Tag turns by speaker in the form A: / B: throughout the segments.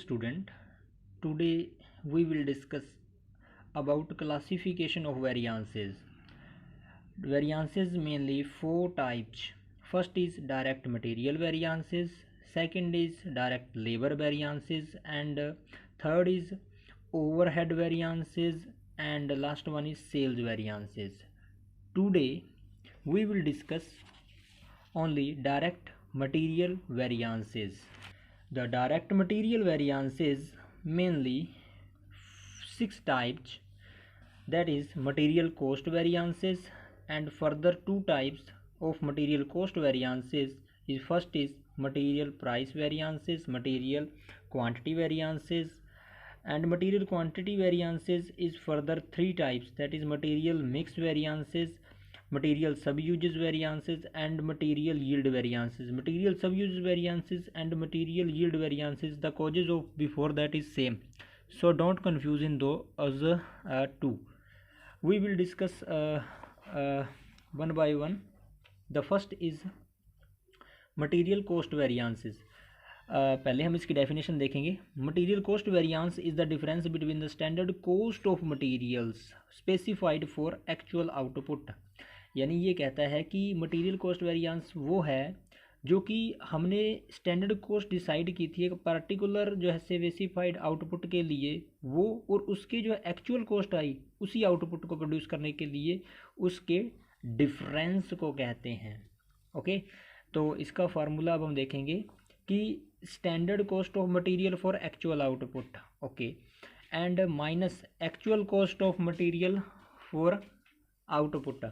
A: student, today we will discuss about classification of variances. Variances mainly four types. First is direct material variances, second is direct labor variances, and third is overhead variances, and last one is sales variances. Today we will discuss only direct material variances. The direct material variances mainly six types, that is material cost variances, and further two types of material cost variances is first is material price variances, material quantity variances, and material quantity variances is further three types, that is material mix variances, material sub-uses variances, and material yield variances. Material sub-uses variances and material yield variances, the causes of before that is same, so don't confuse in those two. We will discuss one by one. The first is material cost variances. पहले हम इसकी definition देखेंगे. Material cost variance is the difference between the standard cost of materials specified for actual output. यानी ये कहता है कि material cost variance वो है जो कि हमने स्टैंडर्ड कॉस्ट डिसाइड की थी एक पर्टिकुलर जो है स्पेसिफाइड आउटपुट के लिए, वो और उसके जो एक्चुअल कॉस्ट आई उसी आउटपुट को प्रोड्यूस करने के लिए, उसके डिफरेंस को कहते हैं. ओके, तो इसका फार्मूला अब हम देखेंगे कि standard cost of material for actual output, okay, and minus actual cost of material for output.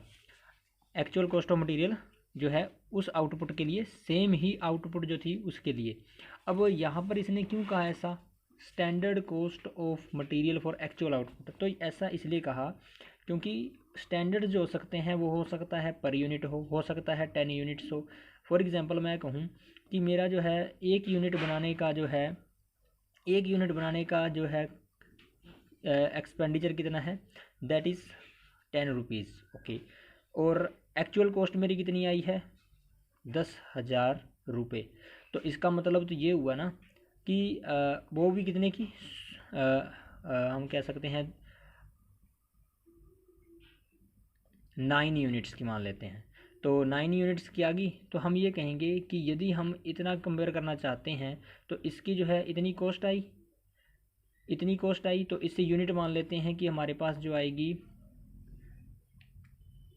A: Actual cost of material जो है उस आउटपुट के लिए, सेम ही आउटपुट जो थी उसके लिए. अब यहाँ पर इसने क्यों कहा ऐसा, standard cost of material for actual output? तो ऐसा इसलिए कहा क्योंकि स्टैंडर्ड जो हो सकते हैं वो हो सकता है पर यूनिट हो सकता है 10 यूनिट्स हो. फॉर एग्जांपल मैं कहूँ कि मेरा जो है एक यूनिट बनाने का जो है एक्सपेंडिचर कितना है, दैट इज़ 10 रुपीज़. ओके, और एक्चुअल कॉस्ट मेरी कितनी आई है 10,000 रुपये. तो इसका मतलब तो ये हुआ ना कि वो भी कितने की हम कह सकते हैं 9 यूनिट्स की मान लेते हैं. तो 9 यूनिट्स की आ गई, तो हम ये कहेंगे कि यदि हम इतना कंपेयर करना चाहते हैं तो इसकी जो है इतनी कॉस्ट आई, तो इससे यूनिट मान लेते हैं कि हमारे पास जो आएगी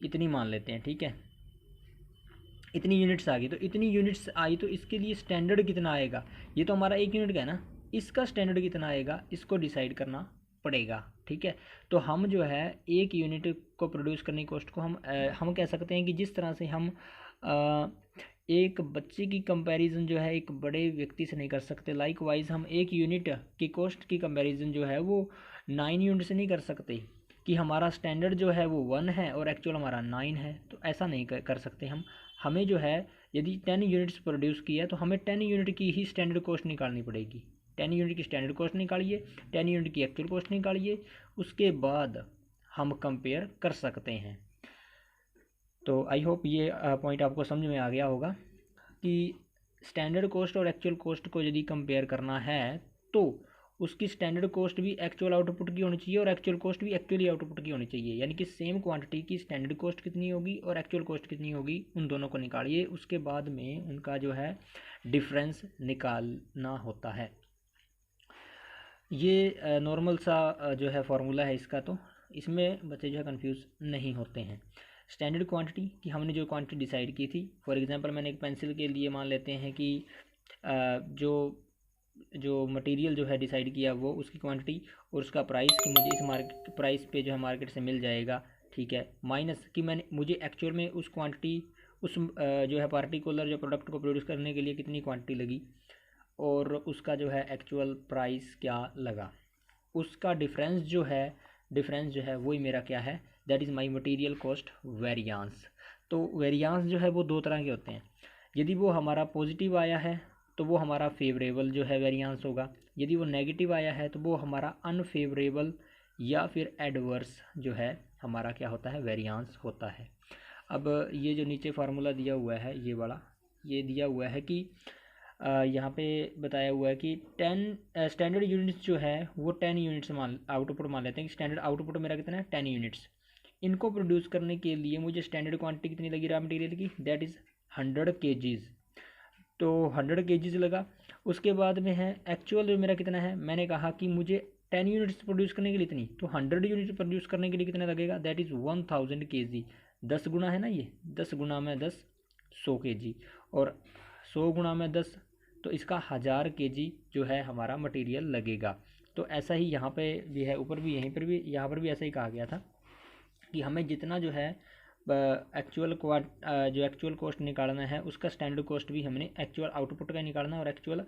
A: इतनी मान लेते हैं. ठीक है, इतनी यूनिट्स आ गई, तो इतनी यूनिट्स आई तो इसके लिए स्टैंडर्ड कितना आएगा, ये तो हमारा एक यूनिट का है ना, इसका स्टैंडर्ड कितना आएगा इसको डिसाइड करना पड़ेगा. ठीक है, तो हम जो है एक यूनिट को प्रोड्यूस करने की कॉस्ट को हम कह सकते हैं कि जिस तरह से हम एक बच्चे की कंपैरिजन जो है एक बड़े व्यक्ति से नहीं कर सकते, लाइक वाइज हम एक यूनिट की कॉस्ट की कंपैरिजन जो है वो 9 यूनिट से नहीं कर सकते कि हमारा स्टैंडर्ड जो है वो 1 है और एक्चुअल हमारा 9 है. तो ऐसा नहीं कर सकते हम. हमें जो है यदि 10 यूनिट्स प्रोड्यूस किया तो हमें 10 यूनिट की ही स्टैंडर्ड कॉस्ट निकालनी पड़ेगी. 10 यूनिट की स्टैंडर्ड कॉस्ट निकालिए, 10 यूनिट की एक्चुअल कॉस्ट निकालिए, उसके बाद हम कंपेयर कर सकते हैं. तो आई होप ये पॉइंट आपको समझ में आ गया होगा कि स्टैंडर्ड कॉस्ट और एक्चुअल कॉस्ट को यदि कंपेयर करना है तो उसकी स्टैंडर्ड कॉस्ट भी एक्चुअल आउटपुट की होनी चाहिए और एक्चुअल कॉस्ट भी एक्चुअली आउटपुट की होनी चाहिए. यानी कि सेम क्वांटिटी की स्टैंडर्ड कॉस्ट कितनी होगी और एक्चुअल कॉस्ट कितनी होगी, उन दोनों को निकालिए, उसके बाद में उनका जो है डिफरेंस निकालना होता है. ये नॉर्मल सा जो है फार्मूला है इसका, तो इसमें बच्चे जो है कंफ्यूज नहीं होते हैं. स्टैंडर्ड क्वांटिटी कि हमने जो क्वांटिटी डिसाइड की थी, फॉर एग्जांपल मैंने एक पेंसिल के लिए मान लेते हैं कि जो मटेरियल जो है डिसाइड किया वो उसकी क्वांटिटी और उसका प्राइस कि मुझे इस मार्केट प्राइस पे जो है मार्केट से मिल जाएगा. ठीक है, माइनस कि मुझे एक्चुअल में उस क्वांटिटी उस जो है पार्टिकुलर जो प्रोडक्ट को प्रोड्यूस करने के लिए कितनी क्वांटिटी लगी और उसका जो है एक्चुअल प्राइस क्या लगा, उसका डिफरेंस जो है वही मेरा क्या है, that is my material cost variance. तो वेरियांस जो है वो दो तरह के होते हैं. यदि वो हमारा पॉजिटिव आया है तो वो हमारा फेवरेबल जो है वेरियांस होगा, यदि वो नेगेटिव आया है तो वो हमारा अनफेवरेबल या फिर एडवर्स जो है हमारा क्या होता है, वेरियांस होता है. अब ये जो नीचे फार्मूला दिया हुआ है ये वाला, ये दिया हुआ है कि यहाँ पे बताया हुआ है कि 10 स्टैंडर्ड यूनिट्स जो है वो 10 यूनिट्स आउटपुट मान लेते हैं कि स्टैंडर्ड आउटपुट मेरा कितना है 10 यूनिट्स। इनको प्रोड्यूस करने के लिए मुझे स्टैंडर्ड क्वांटिटी कितनी लगी रहा मटेरियल की, दैट इज़ 100 केजीज। तो 100 केजीज लगा। उसके बाद में है एक्चुअल मेरा कितना है, मैंने कहा कि मुझे 10 यूनिट्स प्रोड्यूस करने के लिए इतनी, तो 100 यूनिट प्रोड्यूस करने के लिए कितना लगेगा, दैट इज़ 1000 केजी। 10 गुना है ना, ये 10 गुना में 10 100 केजी, और 100 गुना में 10 तो इसका 1000 केजी जो है हमारा मटेरियल लगेगा। तो ऐसा ही यहाँ पे भी है, ऊपर भी, यहीं पर भी, यहाँ पर भी ऐसा ही कहा गया था कि हमें जितना जो है जो एक्चुअल कॉस्ट निकालना है उसका स्टैंडर्ड कॉस्ट भी हमने एक्चुअल आउटपुट का निकालना है, और एक्चुअल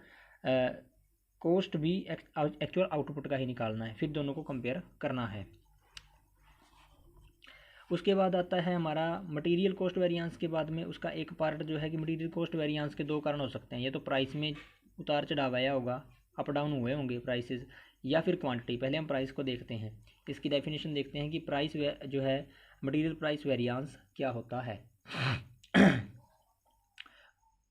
A: कॉस्ट भी एक्चुअल आउटपुट का ही निकालना है, फिर दोनों को कंपेयर करना है। उसके बाद आता है हमारा मटेरियल कॉस्ट वेरिएंस। के बाद में उसका एक पार्ट जो है कि मटेरियल कॉस्ट वेरिएंस के दो कारण हो सकते हैं, या तो प्राइस में उतार चढ़ाव आया होगा, अप डाउन हुए होंगे प्राइसेस, या फिर क्वांटिटी। पहले हम प्राइस को देखते हैं, इसकी डेफिनेशन देखते हैं कि प्राइस जो है मटेरियल प्राइस वेरिएंस क्या होता है।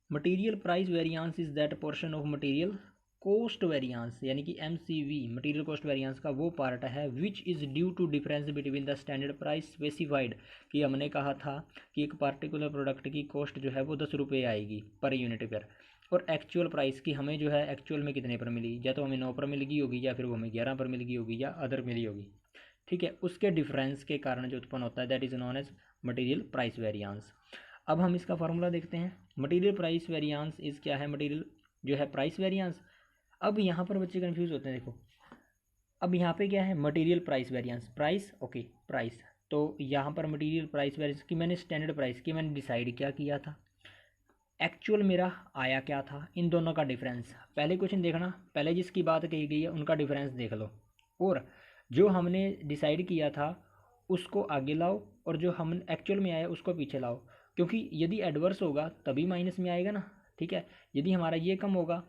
A: Material price variance is that portion of material cost variance, यानी कि MCV मटेरियल कॉस्ट वेरिएंस का वो पार्ट है which is due to difference between the standard price specified, कि हमने कहा था कि एक पार्टिकुलर प्रोडक्ट की कॉस्ट जो है वो 10 रुपये आएगी पर यूनिट पर, और एक्चुअल प्राइस की हमें जो है एक्चुअल में कितने पर मिली, या तो हमें 9 पर मिल गई होगी, या फिर वो हमें 11 पर मिल गई होगी, या अदर मिली होगी। ठीक है, उसके डिफरेंस के कारण जो उत्पन्न होता है that is known as material price variance. अब हम इसका फार्मूला देखते हैं। मटेरियल प्राइस वेरिएंस इज़ क्या है, मटेरियल जो है प्राइस वेरिएंस। अब यहाँ पर बच्चे कंफ्यूज होते हैं, देखो अब यहाँ पे क्या है material price variance, price okay price, तो यहाँ पर मटेरियल प्राइस वेरिएंस की मैंने स्टैंडर्ड प्राइस की मैंने डिसाइड क्या किया था, एक्चुअल मेरा आया क्या था, इन दोनों का डिफरेंस। पहले क्वेश्चन देखना, पहले जिसकी बात कही गई है उनका डिफरेंस देख लो, और जो हमने डिसाइड किया था उसको आगे लाओ, और जो हम एक्चुअल में आया उसको पीछे लाओ, क्योंकि यदि एडवर्स होगा तभी माइनस में आएगा ना। ठीक है, यदि हमारा ये कम होगा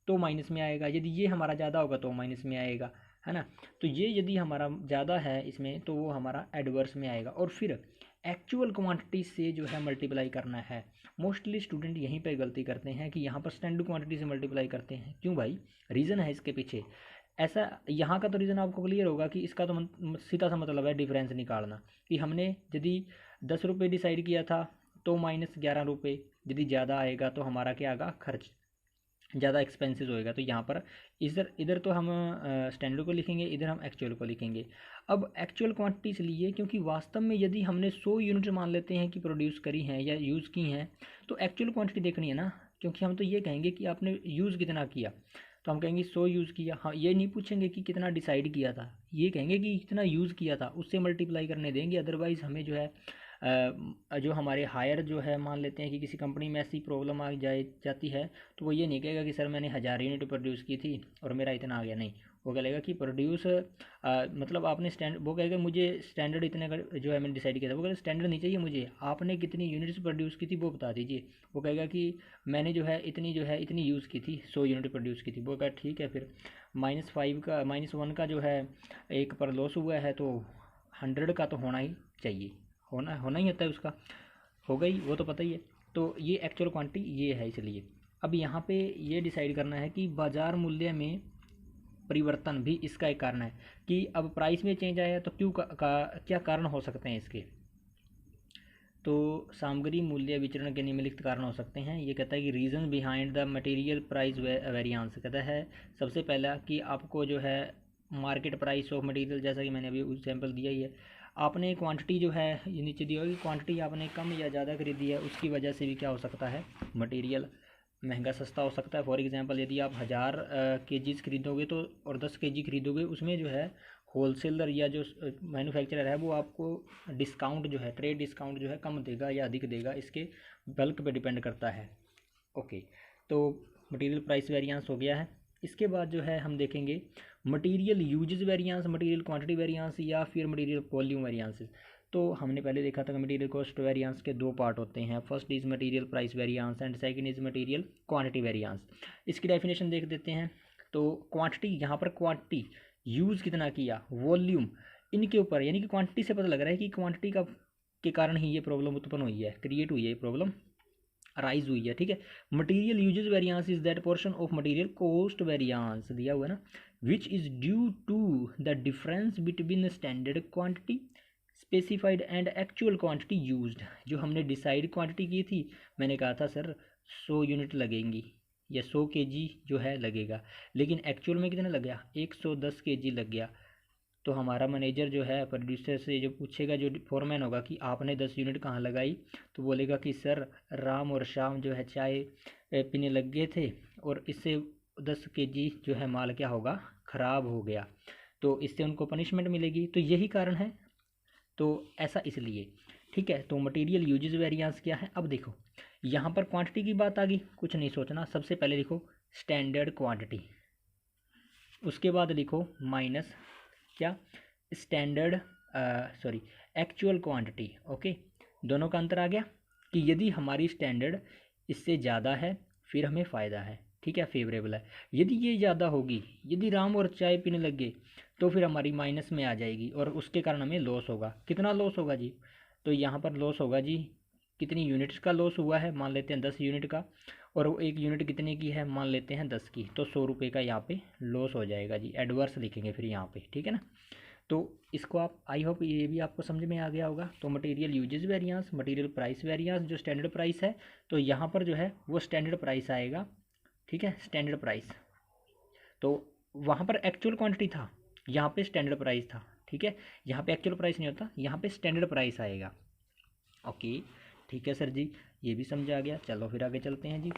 A: तो माइनस में आएगा, यदि ये हमारा ज़्यादा होगा तो माइनस में आएगा, है ना। तो ये यदि हमारा ज़्यादा है इसमें तो वो हमारा एडवर्स में आएगा, और फिर एक्चुअल क्वांटिटी से जो है मल्टीप्लाई करना है। मोस्टली स्टूडेंट यहीं पे गलती करते हैं कि यहाँ पर स्टैंडर्ड क्वांटिटी से मल्टीप्लाई करते हैं। क्यों भाई, रीज़न है इसके पीछे ऐसा। यहाँ का तो रीज़न आपको क्लियर होगा कि इसका तो सीधा सा मतलब है डिफरेंस निकालना, कि हमने यदि 10 रुपये डिसाइड किया था तो -11 रुपये, यदि ज़्यादा आएगा तो हमारा क्या आएगा, खर्च ज़्यादा एक्सपेंसेस होएगा। तो यहाँ पर इधर इधर तो हम स्टैंडर्ड को लिखेंगे, इधर हम एक्चुअल को लिखेंगे। अब एक्चुअल क्वांटिटी इसलिए क्योंकि वास्तव में यदि हमने 100 यूनिट मान लेते हैं कि प्रोड्यूस करी हैं या यूज़ की हैं, तो एक्चुअल क्वांटिटी देखनी है ना, क्योंकि हम तो ये कहेंगे कि आपने यूज़ कितना किया, तो हम कहेंगे 100 यूज़ किया। हाँ, ये नहीं पूछेंगे कि कितना डिसाइड किया था, ये कहेंगे कि कितना यूज़ किया था, उससे मल्टीप्लाई करने देंगे। अदरवाइज़ हमें जो है जो हमारे हायर जो है, मान लेते हैं कि किसी कंपनी में ऐसी प्रॉब्लम आ जाती है, तो वो ये नहीं कहेगा कि सर मैंने 1000 यूनिट प्रोड्यूस की थी और मेरा इतना आ गया, नहीं, वो कहेगा कि प्रोड्यूस मतलब आपने वो कहेगा मुझे स्टैंडर्ड इतने का जो है मैंने डिसाइड किया था, वो कहेगा स्टैंडर्ड नहीं चाहिए मुझे, आपने कितनी यूनिट्स प्रोड्यूस की थी वो बता दीजिए। वो कहेगा कि मैंने जो है इतनी यूज़ की थी, 100 यूनिट प्रोड्यूस की थी। वो कहेगा ठीक है, फिर -5 का -1 का जो है एक पर लॉस हुआ है, तो 100 का तो होना ही चाहिए, होना ही होता है उसका, हो गई, वो तो पता ही है। तो ये एक्चुअल क्वांटिटी ये है, इसलिए अब यहाँ पे ये डिसाइड करना है कि बाज़ार मूल्य में परिवर्तन भी इसका एक कारण है, कि अब प्राइस में चेंज आया तो क्या कारण हो सकते हैं इसके। तो सामग्री मूल्य विचरण के निम्नलिखित कारण हो सकते हैं। ये कहता है कि reason behind the material price variance, कहता है सबसे पहला कि आपको जो है मार्केट प्राइस ऑफ मटेरियल, जैसा कि मैंने अभी एग्जाम्पल दिया ही है, आपने क्वांटिटी जो है ये नीचे दी होगी, क्वांटिटी आपने कम या ज़्यादा खरीदी है, उसकी वजह से भी क्या हो सकता है, मटेरियल महंगा सस्ता हो सकता है। फॉर एग्जांपल यदि आप 1000 केजीज़ खरीदोगे तो और 10 केजी खरीदोगे, उसमें जो है होलसेलर या जो मैन्युफैक्चरर है वो आपको डिस्काउंट जो है, ट्रेड डिस्काउंट जो है कम देगा या अधिक देगा, इसके बल्क पे डिपेंड करता है। ओके, तो मटेरियल प्राइस वेरिएंस हो गया है। इसके बाद जो है हम देखेंगे material usages variance, material quantity variance, या फिर मटेरियल वॉल्यूम वेरिएंसेस। तो हमने पहले देखा था कि मटेरियल कॉस्ट वेरिएंस के दो पार्ट होते हैं, first is material price variance and second is material quantity variance. इसकी डेफिनेशन देख देते हैं। तो क्वांटिटी, यहाँ पर क्वांटिटी यूज़ कितना किया, वॉल्यूम, इनके ऊपर, यानी कि क्वांटिटी से पता लग रहा है कि क्वांटिटी का के कारण ही ये प्रॉब्लम उत्पन्न हुई है, क्रिएट हुई है ये प्रॉब्लम। राइज हुई है, ठीक है। Material usage variance is that portion of material cost variance दिया हुआ है ना, which is due to the difference between standard quantity specified and actual quantity used. जो हमने डिसाइड क्वांटिटी की थी, मैंने कहा था सर 100 यूनिट लगेंगी या 100 केजी जो है लगेगा, लेकिन एक्चुअल में कितना लग गया, 110 केजी लग गया। तो हमारा मैनेजर जो है प्रोड्यूसर से जो पूछेगा, जो फोरमैन होगा, कि आपने 10 यूनिट कहाँ लगाई, तो बोलेगा कि सर राम और शाम जो है चाय पीने लग गए थे और इससे 10 केजी जो है माल क्या होगा, ख़राब हो गया, तो इससे उनको पनिशमेंट मिलेगी। तो यही कारण है, तो ऐसा इसलिए, ठीक है। तो मटेरियल यूजेज वेरिएंस क्या है, अब देखो यहाँ पर क्वांटिटी की बात आ गई, कुछ नहीं सोचना, सबसे पहले लिखो स्टैंडर्ड क्वांटिटी, उसके बाद लिखो माइनस क्या, standard sorry actual quantity. Okay, दोनों का अंतर आ गया कि यदि हमारी स्टैंडर्ड इससे ज़्यादा है फिर हमें फ़ायदा है, ठीक है, फेवरेबल है। यदि ये ज़्यादा होगी, यदि राम और चाय पीने लगे तो फिर हमारी माइनस में आ जाएगी और उसके कारण हमें लॉस होगा। कितना लॉस होगा जी, तो यहाँ पर लॉस होगा जी, कितनी यूनिट्स का लॉस हुआ है, मान लेते हैं 10 यूनिट का, और वो एक यूनिट कितने की है, मान लेते हैं 10 की, तो 100 रुपये का यहाँ पे लॉस हो जाएगा जी, एडवर्स लिखेंगे फिर यहाँ पे, ठीक है ना। तो इसको आप, आई होप ये भी आपको समझ में आ गया होगा। तो material usage variance, material price variance, जो स्टैंडर्ड प्राइस है, तो यहाँ पर जो है वो स्टैंडर्ड प्राइस आएगा, ठीक है, स्टैंडर्ड प्राइस। तो वहाँ पर एक्चुअल क्वांटिटी था, यहाँ पे स्टैंडर्ड प्राइस था, ठीक है, यहाँ पे एक्चुअल प्राइस नहीं होता, यहाँ पे स्टैंडर्ड प्राइस आएगा। ओके, ठीक है सर जी, ये भी समझ आ गया। चलो फिर आगे चलते हैं जी।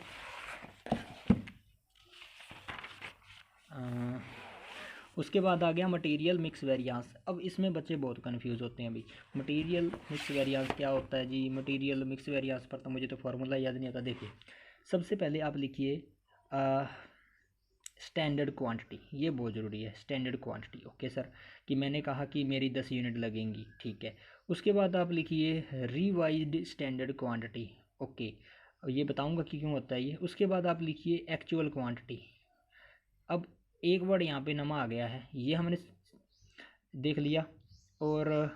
A: उसके बाद आ गया मटेरियल मिक्स वेरिएंस। अब इसमें बच्चे बहुत कंफ्यूज होते हैं अभी, मटेरियल मिक्स वेरिएंस क्या होता है जी। मटेरियल मिक्स वेरिएंस पर तो मुझे तो फार्मूला याद नहीं आता। देखिए, सबसे पहले आप लिखिए स्टैंडर्ड क्वांटिटी, ये बहुत ज़रूरी है, स्टैंडर्ड क्वांटिटी। ओके सर, कि मैंने कहा कि मेरी 10 यूनिट लगेंगी, ठीक है। उसके बाद आप लिखिए रिवाइज्ड स्टैंडर्ड क्वांटिटी। ओके, ये बताऊंगा कि क्यों होता है ये। उसके बाद आप लिखिए एक्चुअल क्वांटिटी। अब एक वर्ड यहाँ पे नमा आ गया है, ये हमने देख लिया और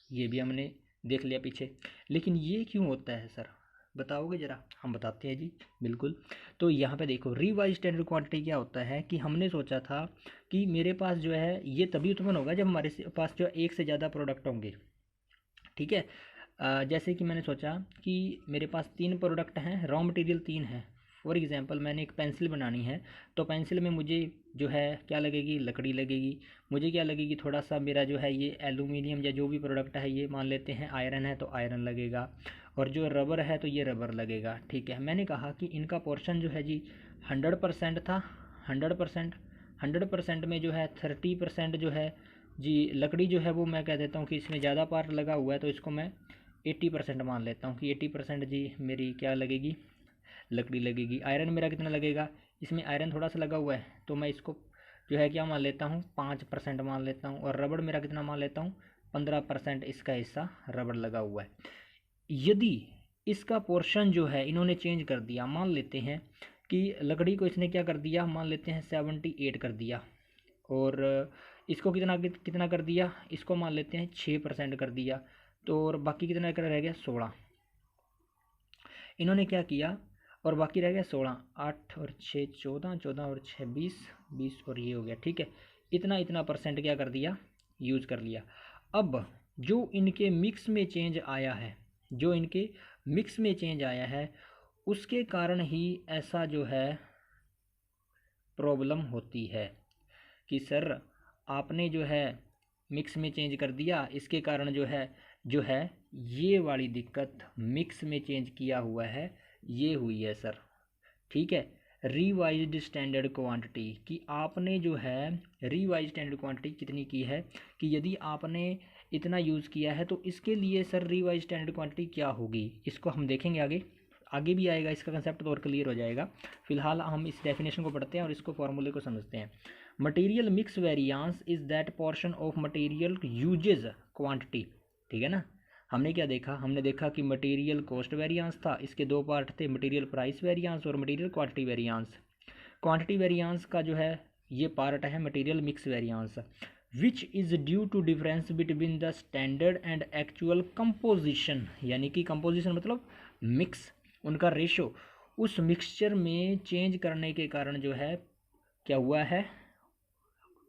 A: ये भी हमने देख लिया पीछे, लेकिन ये क्यों होता है सर, बताओगे ज़रा। हम बताते हैं जी, बिल्कुल। तो यहाँ पे देखो, रिवाइज स्टैंडर्ड क्वांटिटी क्या होता है कि हमने सोचा था कि मेरे पास जो है ये तभी उत्पन्न होगा जब हमारे पास जो एक से ज़्यादा प्रोडक्ट होंगे, ठीक है। जैसे कि मैंने सोचा कि मेरे पास 3 प्रोडक्ट हैं, रॉ मटेरियल 3 है। फॉर एग्जांपल मैंने एक पेंसिल बनानी है, तो पेंसिल में मुझे जो है क्या लगेगी, लकड़ी लगेगी। मुझे क्या लगेगी, थोड़ा सा मेरा जो है ये एल्यूमिनियम या जो भी प्रोडक्ट है, ये मान लेते हैं आयरन है, तो आयरन लगेगा, और जो रबर है तो ये रबर लगेगा, ठीक है। मैंने कहा कि इनका पोर्शन जो है जी 100% था, 100%, 100% में जो है 30% जो है जी लकड़ी जो है वो मैं कह देता हूँ कि इसमें ज़्यादा पार्ट लगा हुआ है, तो इसको मैं 80% मान लेता हूँ कि 80% जी मेरी क्या लगेगी, लकड़ी लगेगी। आयरन मेरा कितना लगेगा, इसमें आयरन थोड़ा सा लगा हुआ है, तो मैं इसको जो है क्या मान लेता हूँ, 5% मान लेता हूँ। और रबड़ मेरा कितना मान लेता हूँ, 15% इसका हिस्सा रबड़ लगा हुआ है। यदि इसका पोर्शन जो है इन्होंने चेंज कर दिया, मान लेते हैं कि लकड़ी को इसने क्या कर दिया, मान लेते हैं 78 कर दिया, और इसको कितना कितना कर दिया, इसको मान लेते हैं 6% कर दिया, तो और बाकी कितना कर रह गया 16। इन्होंने क्या किया, और बाकी रह गया 16, 8 और 6 14, 14 और 6 20, 20 और ये हो गया, ठीक है। इतना इतना परसेंट क्या कर दिया, यूज कर लिया। अब जो इनके मिक्स में चेंज आया है, जो इनके मिक्स में चेंज आया है, उसके कारण ही ऐसा जो है प्रॉब्लम होती है कि सर आपने जो है मिक्स में चेंज कर दिया, इसके कारण जो है ये वाली दिक्कत मिक्स में चेंज किया हुआ है, ये हुई है सर, ठीक है। रिवाइज्ड स्टैंडर्ड क्वांटिटी कि आपने जो है रिवाइज स्टैंडर्ड क्वांटिटी कितनी की है, कि यदि आपने इतना यूज़ किया है तो इसके लिए सर रिवाइज स्टैंडर्ड क्वांटिटी क्या होगी, इसको हम देखेंगे आगे, आगे भी आएगा, इसका कंसेप्ट तो और क्लियर हो जाएगा। फिलहाल हम इस डेफिनेशन को पढ़ते हैं और इसको फॉर्मूले को समझते हैं। Material mix variance is that portion of material usage quantity, ठीक है ना। हमने क्या देखा, हमने देखा कि मटेरियल कॉस्ट वेरिएंस था, इसके दो पार्ट थे, मटेरियल प्राइस वेरिएंस और material quantity variance. Quantity variance का जो है ये पार्ट है material mix variance, which is due to difference between the standard and actual composition, यानी कि कंपोजिशन मतलब मिक्स उनका रेशो उस मिक्सचर में चेंज करने के कारण जो है क्या हुआ है,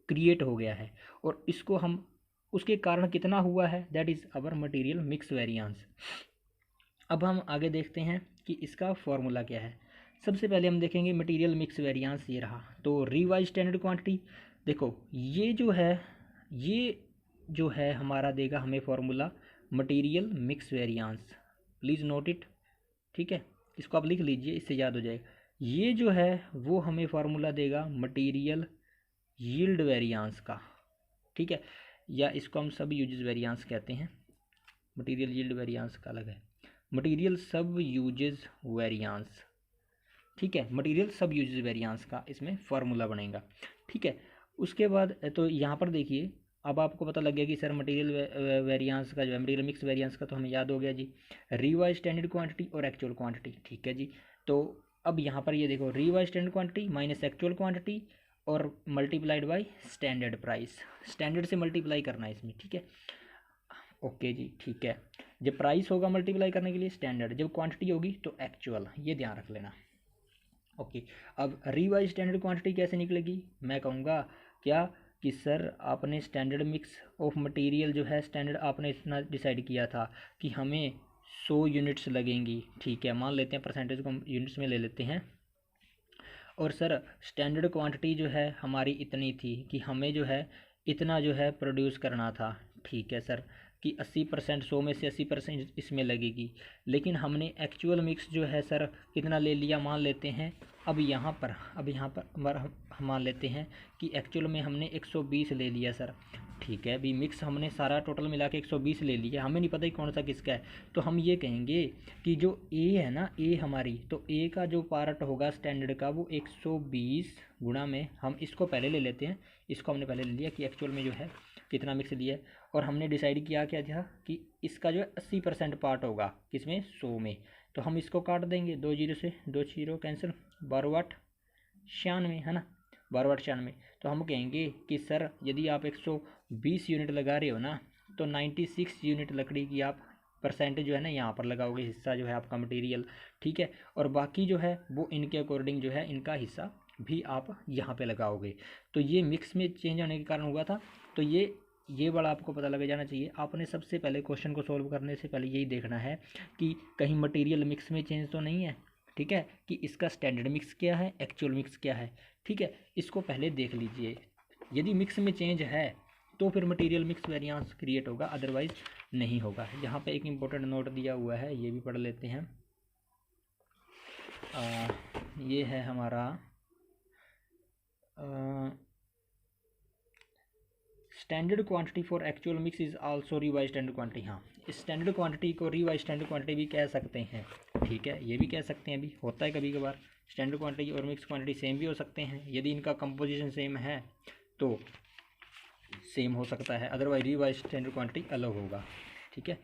A: क्रिएट हो गया है। और इसको हम उसके कारण कितना हुआ है, that is our material mix variance. अब हम आगे देखते हैं कि इसका फॉर्मूला क्या है। सबसे पहले हम देखेंगे मटेरियल मिक्स वेरिएंस, ये रहा। तो रिवाइज स्टैंडर्ड क्वांटिटी, देखो ये जो है हमारा देगा हमें formula material mix variance. Please note it, ठीक है, इसको आप लिख लीजिए, इससे याद हो जाएगा। ये जो है वो हमें फार्मूला देगा मटेरियल यील्ड वेरिएंस का, ठीक है, या इसको हम सब यूजेस वेरिएंस कहते हैं। मटेरियल यील्ड वेरिएंस का अलग है, मटेरियल सब यूजेस वेरिएंस, ठीक है, मटेरियल सब यूजेस वेरिएंस का इसमें फार्मूला बनेगा, ठीक है। उसके बाद तो यहाँ पर देखिए, अब आपको पता लग गया कि सर मटेरियल वेरिएंस का जो है मटेरियल मिक्स वेरिएंस का तो हमें याद हो गया जी, रिवाइज स्टैंडर्ड क्वांटिटी और एक्चुअल क्वांटिटी, ठीक है जी। तो अब यहाँ पर ये देखो revise standard quantity minus actual quantity और multiplied by standard price, standard से मल्टीप्लाई करना है इसमें, ठीक है, ओके जी, ठीक है। जब प्राइस होगा मल्टीप्लाई करने के लिए स्टैंडर्ड, जब क्वांटिटी होगी तो एक्चुअल, ये ध्यान रख लेना, ओके। अब रिवाइज स्टैंडर्ड क्वांटिटी कैसे निकलेगी, मैं कहूँगा क्या कि सर आपने स्टैंडर्ड मिक्स ऑफ मटेरियल जो है स्टैंडर्ड आपने इतना डिसाइड किया था कि हमें 100 यूनिट्स लगेंगी, ठीक है, मान लेते हैं परसेंटेज को हम यूनिट्स में ले लेते हैं। और सर स्टैंडर्ड क्वांटिटी जो है हमारी इतनी थी कि हमें जो है इतना जो है प्रोड्यूस करना था, ठीक है सर, कि 80% 100 में से 80% इसमें लगेगी। लेकिन हमने एक्चुअल मिक्स जो है सर कितना ले लिया, मान लेते हैं अब यहाँ पर हम मान लेते हैं कि एक्चुअल में हमने 120 ले लिया सर, ठीक है, अभी मिक्स हमने सारा टोटल मिला के 120 ले लिया, हमें नहीं पता कि कौन सा किसका है। तो हम ये कहेंगे कि जो ए है ना, ए हमारी, तो ए का जो पार्ट होगा स्टैंडर्ड का वो 120 गुणा में, हम इसको पहले ले लेते हैं, इसको हमने पहले ले लिया कि एक्चुअल में जो है कितना मिक्स लिया है। और हमने डिसाइड किया क्या था कि इसका जो है 80% पार्ट होगा किसमें, 100 में। तो हम इसको काट देंगे, 2 जीरो से 2 जीरो कैंसिल, 12 8 96 है ना, 12 8 96। तो हम कहेंगे कि सर यदि आप 120 यूनिट लगा रहे हो ना, तो 96 यूनिट लकड़ी की आप परसेंटेज जो है ना यहाँ पर लगाओगे, हिस्सा जो है आपका मटेरियल, ठीक है, और बाकी जो है वो इनके अकॉर्डिंग जो है इनका हिस्सा भी आप यहाँ पे लगाओगे। तो ये मिक्स में चेंज होने के कारण हुआ था। तो ये वाला आपको पता लग जाना चाहिए। आपने सबसे पहले क्वेश्चन को सॉल्व करने से पहले यही देखना है कि कहीं मटेरियल मिक्स में चेंज तो नहीं है, ठीक है, कि इसका स्टैंडर्ड मिक्स क्या है, एक्चुअल मिक्स क्या है, ठीक है, इसको पहले देख लीजिए। यदि मिक्स में चेंज है तो फिर मटेरियल मिक्स वेरिएंस क्रिएट होगा, अदरवाइज नहीं होगा। यहाँ पे एक इम्पोर्टेंट नोट दिया हुआ है, ये भी पढ़ लेते हैं। ये है हमारा standard quantity for actual mix is also revise standard quantity. हाँ, इस स्टैंडर्ड क्वांटिटी को रिवाइज स्टैंडर्ड क्वांटिटी भी कह सकते हैं, ठीक है, ये भी कह सकते हैं, अभी होता है कभी कभार स्टैंडर्ड क्वांटिटी और मिक्स क्वांटिटी सेम भी हो सकते हैं। यदि इनका कंपोजिशन सेम है तो सेम हो सकता है, अदरवाइज रिवाइज स्टैंडर्ड क्वांटिटी अलग होगा, ठीक है।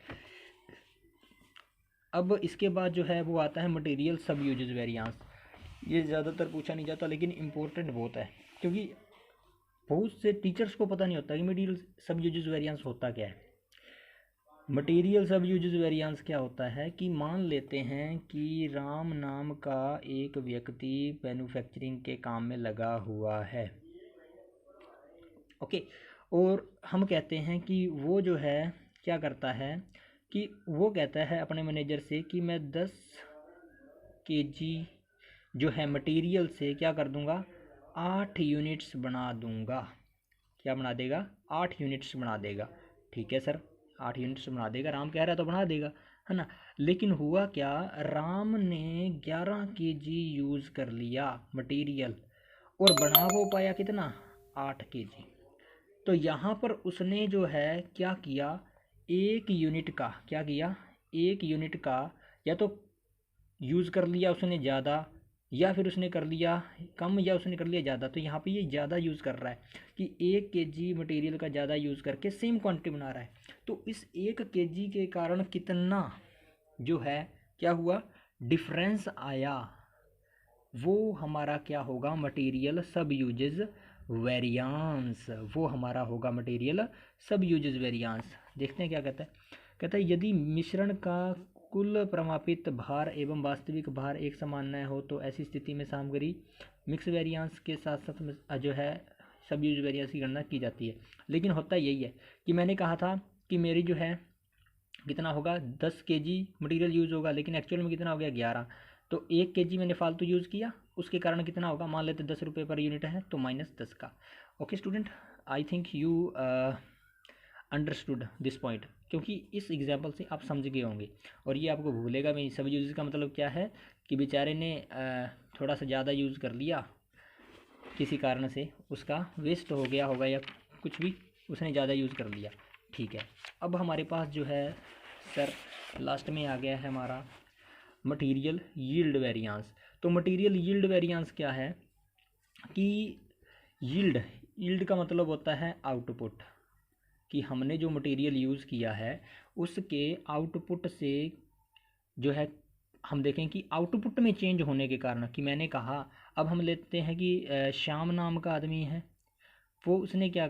A: अब इसके बाद जो है वो आता है मटेरियल सब यूजेस वेरिएंस। ये ज़्यादातर पूछा नहीं जाता लेकिन इम्पोर्टेंट बहुत है, क्योंकि बहुत से टीचर्स को पता नहीं होता कि मटेरियल सब यूजेस वेरिएंस होता क्या है। मटेरियल सब यूजेस वेरिएंस क्या होता है कि मान लेते हैं कि राम नाम का एक व्यक्ति मैन्युफैक्चरिंग के काम में लगा हुआ है, ओके, और हम कहते हैं कि वो जो है क्या करता है कि वो कहता है अपने मैनेजर से कि मैं 10 kg जो है मटेरियल से क्या कर दूंगा, 8 यूनिट्स बना दूंगा। क्या बना देगा, 8 यूनिट्स बना देगा, ठीक है सर, 8 यूनिट्स बना देगा, राम कह रहा है तो बना देगा, है ना। लेकिन हुआ क्या, राम ने 11 kg यूज़ कर लिया मटेरियल और बना वो पाया कितना, 8 kg। तो यहाँ पर उसने जो है क्या किया, एक यूनिट का क्या किया, एक यूनिट का या तो यूज़ कर लिया उसने ज़्यादा, या फिर उसने कर लिया कम, या उसने कर लिया ज़्यादा। तो यहाँ पे ये ज़्यादा यूज़ कर रहा है कि 1 kg मटेरियल का ज़्यादा यूज़ करके सेम क्वांटिटी बना रहा है। तो इस 1 kg के कारण कितना जो है क्या हुआ, डिफरेंस आया, वो हमारा क्या होगा, मटेरियल सब यूजेस वेरिएंस, वो हमारा होगा मटेरियल सब यूजेस वेरिएंस। देखते हैं क्या कहता है, कहता है यदि मिश्रण का कुल प्रमापित भार एवं वास्तविक भार एक समान न हो तो ऐसी स्थिति में सामग्री मिक्स वेरिएंस के साथ साथ में जो है सब यूज वेरिएंस की गणना की जाती है। लेकिन होता यही है कि मैंने कहा था कि मेरी जो है कितना होगा 10 kg मटेरियल यूज़ होगा, लेकिन एक्चुअल में कितना हो गया 11। तो 1 kg मैंने फालतू यूज़ किया, उसके कारण कितना होगा, मान लेते 10 रुपये पर यूनिट है तो -10 का। Okay student, I think you understood this point, क्योंकि इस एग्जाम्पल से आप समझ गए होंगे और ये आपको भूलेगा नहीं। सब यूज़ का मतलब क्या है कि बेचारे ने थोड़ा सा ज़्यादा यूज़ कर लिया, किसी कारण से उसका वेस्ट हो गया होगा या कुछ भी, उसने ज़्यादा यूज़ कर लिया। ठीक है, अब हमारे पास जो है सर लास्ट में आ गया है हमारा मटेरियल यील्ड वेरिएंस। तो मटेरियल यील्ड वेरिएंस क्या है कि यील्ड का मतलब होता है आउटपुट, कि हमने जो मटेरियल यूज़ किया है उसके आउटपुट से जो है हम देखें कि आउटपुट में चेंज होने के कारण, कि मैंने कहा अब हम लेते हैं कि श्याम नाम का आदमी है, वो उसने क्या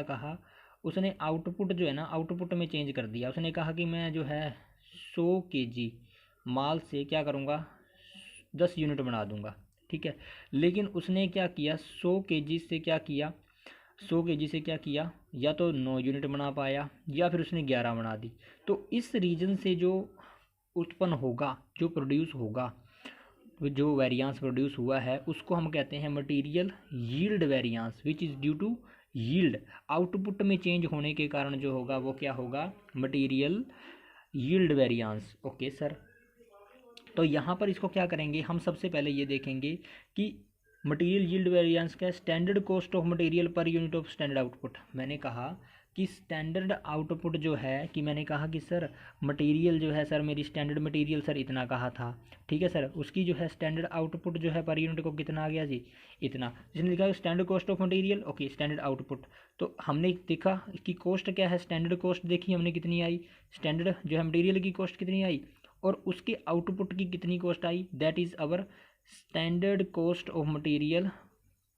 A: कहा उसने आउटपुट जो है ना आउटपुट में चेंज कर दिया। उसने कहा कि मैं जो है 100 kg माल से क्या करूँगा 10 यूनिट बना दूँगा। ठीक है, लेकिन उसने क्या किया 100 kg से क्या किया या तो 9 यूनिट बना पाया या फिर उसने 11 बना दी। तो इस रीजन से जो उत्पन्न होगा, जो प्रोड्यूस होगा, जो वेरिएंस प्रोड्यूस हुआ है उसको हम कहते हैं material yield variance, which is due to yield. Output में चेंज होने के कारण जो होगा वो क्या होगा, material yield variance. Okay sir, तो यहाँ पर इसको क्या करेंगे हम, सबसे पहले ये देखेंगे कि मटेरियल यील्ड वेरिएंस का standard cost of material per unit of standard output. मैंने कहा कि स्टैंडर्ड आउटपुट जो है, कि मैंने कहा कि सर मटेरियल जो है सर मेरी स्टैंडर्ड मटेरियल सर इतना कहा था। ठीक है सर, उसकी जो है स्टैंडर्ड आउटपुट जो है पर यूनिट को कितना आ गया जी, इतना। जिसने लिखा standard cost of material, okay standard output. तो हमने देखा कि कॉस्ट क्या है, स्टैंडर्ड कॉस्ट देखी हमने कितनी आई, स्टैंडर्ड जो है मटेरियल की कॉस्ट कितनी आई और उसके आउटपुट की कितनी cost I, that is our standard cost of material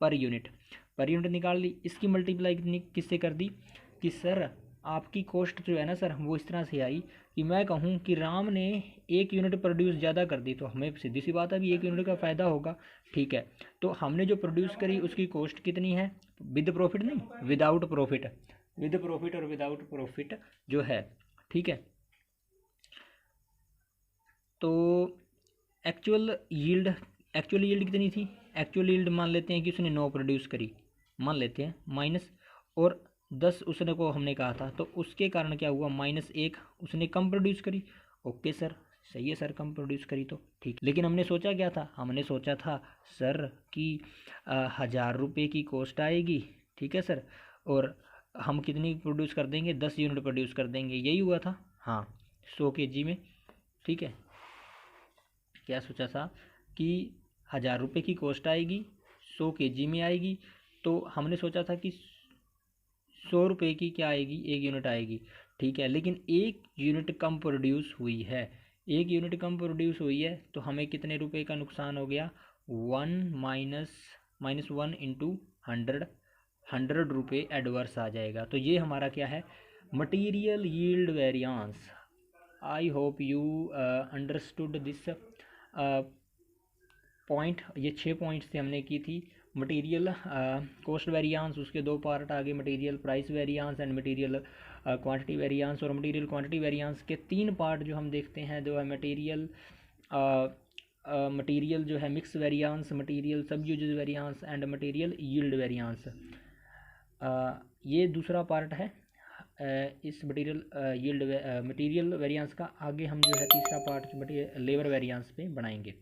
A: per unit निकाल ली। इसकी मल्टीप्लाई कितनी किससे कर दी कि सर आपकी कॉस्ट जो है ना सर वो इस तरह से आई कि मैं कहूँ कि राम ने 1 यूनिट प्रोड्यूस ज़्यादा कर दी, तो हमें सीधी सी बात है भी 1 यूनिट का फ़ायदा होगा। ठीक है, तो हमने जो प्रोड्यूस करी उसकी कॉस्ट कितनी है, विद प्रॉफिट नहीं, विदाउट प्रॉफिट, विद प्रॉफिट और विदाउट प्रॉफिट जो है। ठीक है, तो एक्चुअल यील्ड कितनी थी, एक्चुअल यील्ड मान लेते हैं कि उसने 9 प्रोड्यूस करी, मान लेते हैं माइनस और 10 उसने को हमने कहा था, तो उसके कारण क्या हुआ -1 उसने कम प्रोड्यूस करी। ओके सर, सही है सर, कम प्रोड्यूस करी तो ठीक। लेकिन हमने सोचा क्या था, हमने सोचा था सर कि 1000 रुपये की कॉस्ट आएगी। ठीक है सर, और हम कितनी प्रोड्यूस कर देंगे, 10 यूनिट प्रोड्यूस कर देंगे, यही हुआ था। हाँ, 100 kg में। ठीक है, क्या सोचा था कि 1000 रुपये की कॉस्ट आएगी, 100 kg में आएगी, तो हमने सोचा था कि 100 रुपये की क्या आएगी, 1 यूनिट आएगी। ठीक है, लेकिन 1 यूनिट कम प्रोड्यूस हुई है, 1 यूनिट कम प्रोड्यूस हुई है, तो हमें कितने रुपए का नुकसान हो गया, 1 माइनस 1 इंटू 100 रुपये एडवर्स आ जाएगा। तो ये हमारा क्या है, material yield variance. I hope you understood this point. ये 6 पॉइंट्स से हमने की थी। मटेरियल कॉस्ट वेरिएंस, उसके 2 पार्ट आ गए, material price variance and material quantity variance. और मटेरियल क्वांटिटी वेरिएंस के 3 पार्ट जो हम देखते हैं, जो है मटेरियल जो है mix variance, material sub usage variance and material yield variance. ये दूसरा पार्ट है इस मटेरियल वेरिएंस का। आगे हम जो है तीसरा पार्ट लेबर वेरिएंस पे बनाएंगे।